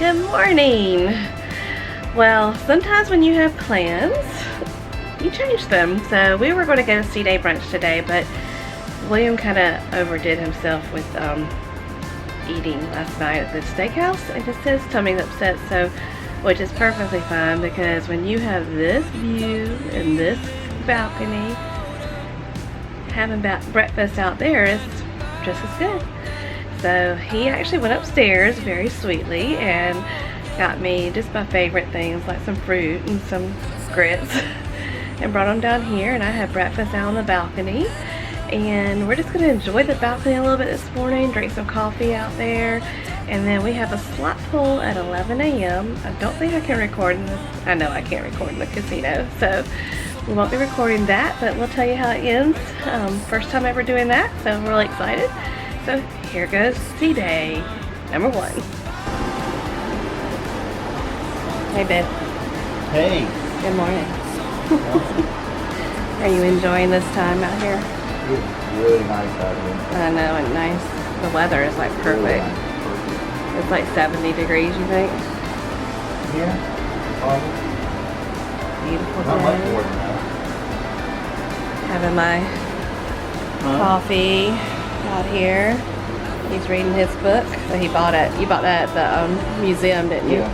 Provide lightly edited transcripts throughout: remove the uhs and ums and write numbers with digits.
Good morning. Well, sometimes when you have plans, you change them. So we were going to go to C-Day brunch today, but William kind of overdid himself with eating last night at the steakhouse, and just his tummy's upset, so which is perfectly fine, because when you have this view and this balcony, having breakfast out there is just as good. So he actually went upstairs very sweetly and got me just my favorite things like some fruit and some grits and brought them down here, and I had breakfast out on the balcony. And we're just going to enjoy the balcony a little bit this morning, drink some coffee out there, and then we have a slot pull at 11 a.m. I don't think I can record in this. I know I can't record in the casino, so we won't be recording that, but we'll tell you how it ends. First time ever doing that, so I'm really excited. So here goes C-Day number 1. Hey, babe. Hey. Good morning. Are you enjoying this time out here? It's really nice out here. I know, and nice. The weather is like perfect. Really nice. It's like 70 degrees, you think? Yeah. Beautiful Not much day. more than that. Having my coffee out here. He's reading his book that he bought at. You bought that at the museum, didn't you? Yeah.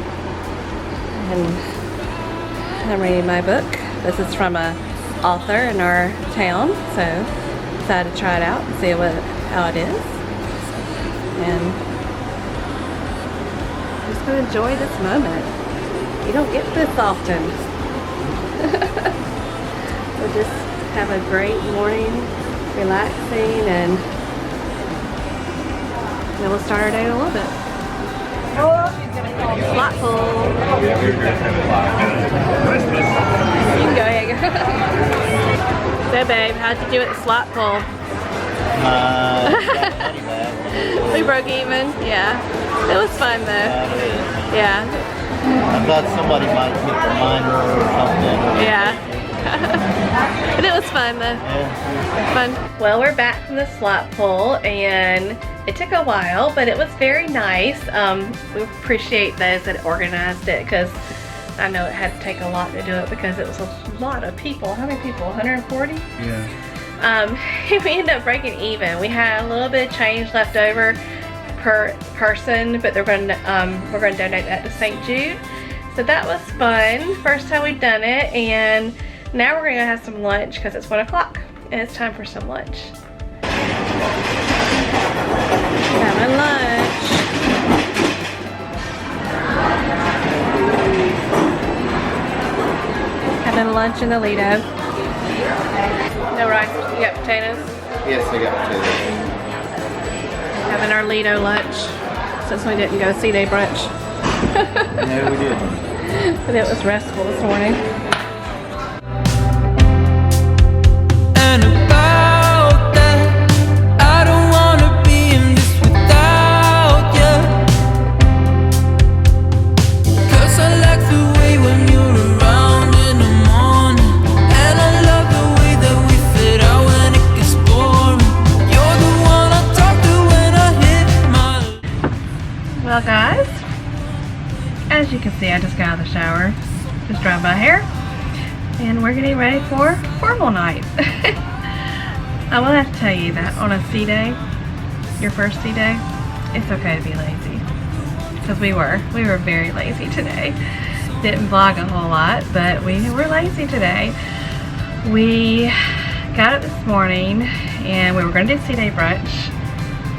And I'm reading my book. This is from a author in our town, so decided to try it out and see how it is. And I'm just going to enjoy this moment. You don't get this often. So just have a great morning, relaxing, and then we'll start our day in a little bit. Slot pull. You can go ahead. So babe, how'd you do at the slot pull? We broke even, yeah. It was fun though. Yeah. I thought somebody might hit the minor or something. Yeah. But it was fun though. Yeah. Fun. Well, we're back from the slot pull, and it took a while, but it was very nice. We appreciate those that organized it, because I know it had to take a lot to do it because it was a lot of people. How many people? 140? Yeah. We ended up breaking even. We had a little bit of change left over per person, but we're going to donate that to St. Jude. So that was fun. First time we've done it, and now we're going to have some lunch because it's 1 o'clock and it's time for some lunch. Having lunch. Having lunch in the Lido. No rice. You got potatoes? Yes, I got potatoes. Having our Lido lunch since we didn't go C-Day brunch. No, we didn't. But it was restful this morning. And about that, I don't wanna be in this without you. 'Cause I like the way when you're around in the morning, and I love the way that we fit out when it gets boring. You're the one I talk to when I hit my... Well guys, as you can see, I just got out of the shower. Just dried my hair. And we're getting ready for formal night. I will have to tell you that on a C-Day, your first C-Day, it's okay to be lazy. Because we were very lazy today. Didn't vlog a whole lot, but we were lazy today. We got up this morning and we were going to do C-Day brunch,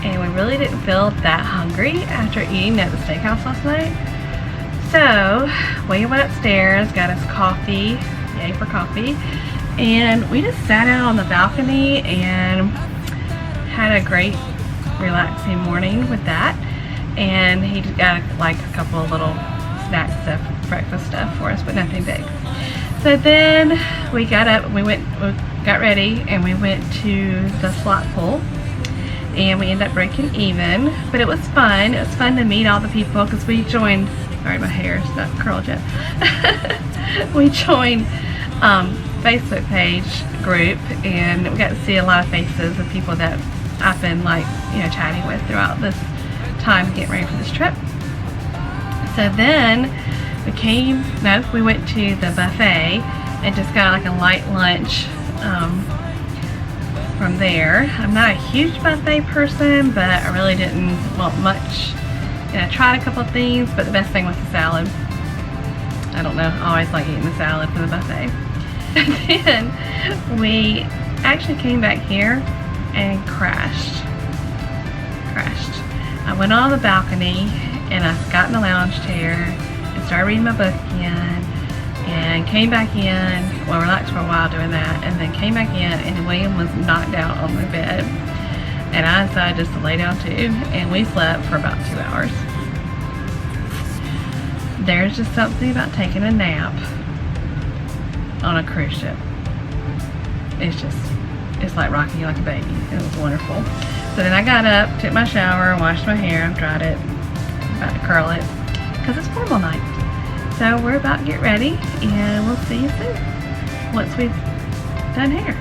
and we really didn't feel that hungry after eating at the steakhouse last night. So we went upstairs, got us coffee. Yay for coffee, and we just sat out on the balcony and had a great relaxing morning with that. And he just got like a couple of little snack stuff, breakfast stuff for us, but nothing big. So then we got up, we got ready, and we went to the slot pull, and we ended up breaking even, but it was fun. It was fun to meet all the people, because we joined, sorry my hair's not curled yet. We joined Facebook page group, and we got to see a lot of faces of people that I've been like, you know, chatting with throughout this time getting ready for this trip. So then we went to the buffet and just got like a light lunch from there. I'm not a huge buffet person, but I really didn't want much. And I tried a couple of things, but the best thing was the salad. I don't know, I always like eating the salad from the buffet. And then we actually came back here and crashed. I went on the balcony and I got in the lounge chair and started reading my book again, and came back in, well, relaxed for a while doing that, and then came back in and William was knocked out on the bed, and I decided just to lay down too, and we slept for about 2 hours. There's just something about taking a nap on a cruise ship. It's like rocking you like a baby. It was wonderful. So then I got up, took my shower, washed my hair, I've dried it, about to curl it, because it's formal night. So we're about to get ready, and we'll see you soon once we've done hair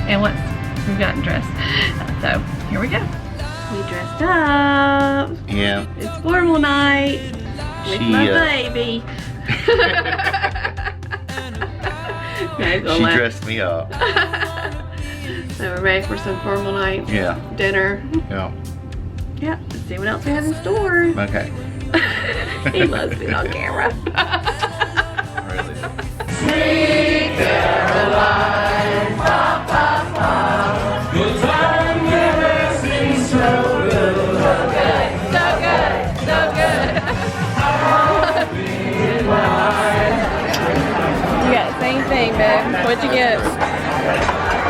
and once we've gotten dressed. So here we go. We dressed up. Yeah. It's formal night with my baby. She dressed me up. So we're ready for some formal night dinner. Yeah. Yeah, let's see what else we have in store. Okay. He loves being on camera. Really? Sweet Caroline, pop, pop, pop. Good time never seems so good. So good, so good, so good. You got the same thing, babe. What'd you get?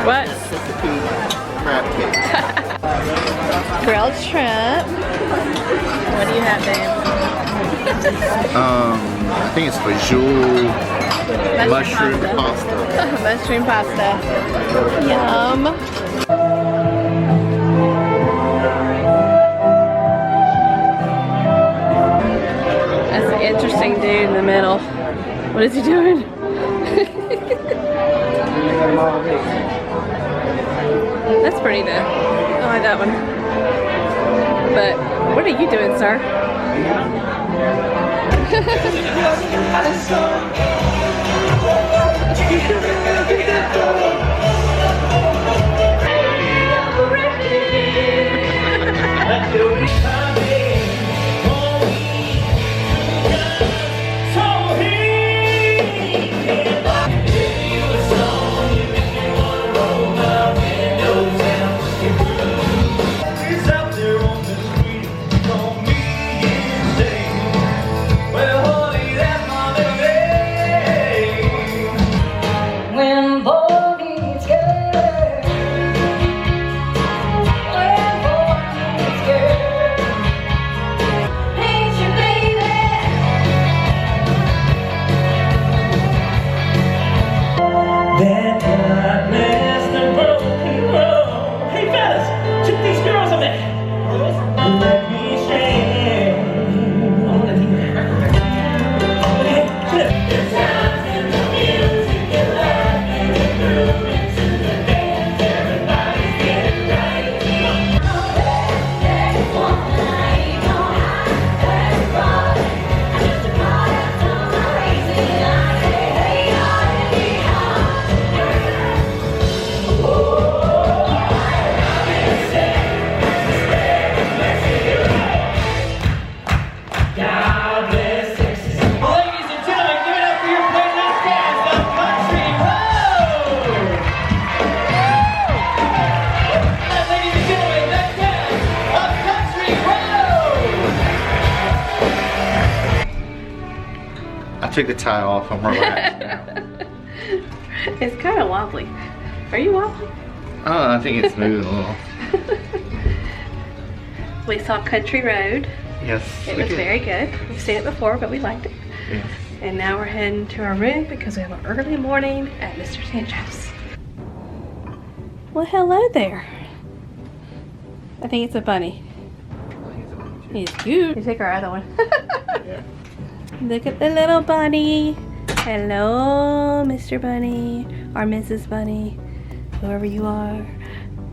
What? Crab cake. Grilled shrimp. What do you have, babe? I think it's fajoule mushroom pasta. Mushroom pasta. Yum. That's an interesting dude in the middle. What is he doing? That's pretty though. I like that one. But what are you doing, sir? I took the tie off. I'm relaxed now. It's kind of wobbly. Are you wobbly? Oh, I think it's moving a little. We saw Country Road. Yes. It was very good. We've seen it before, but we liked it. Yes. And now we're heading to our room because we have an early morning at Mr. Sancho's. Well, hello there. I think it's a bunny. He's cute. You take our other one. Yeah. Look at the little bunny. Hello, Mr. Bunny or Mrs. Bunny, whoever you are.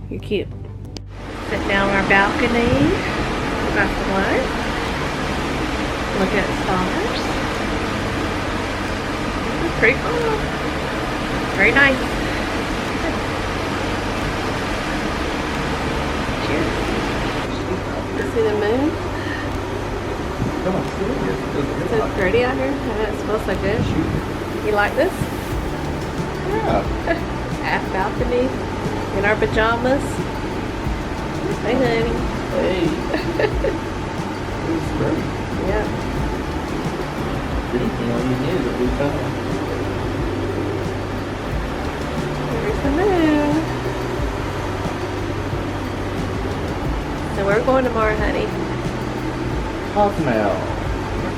You're cute. Sit down on our balcony. Got the one. Look at stars. It's pretty cool. Very nice. Cheers. You see the moon? Come on, sit here. It's so pretty out here. And it smells so good. You like this? Yeah. Half balcony in our pajamas. Hey, honey. Hey. It's great. Yeah. Anything all you need is a blue color. There's the moon. So we're going tomorrow, honey. Cozumel.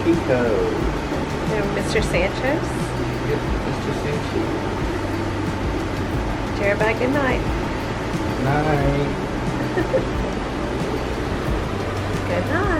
Kiko. And Mr. Sanchez. Mr. Sanchez. Everybody, good night. Night. Good night.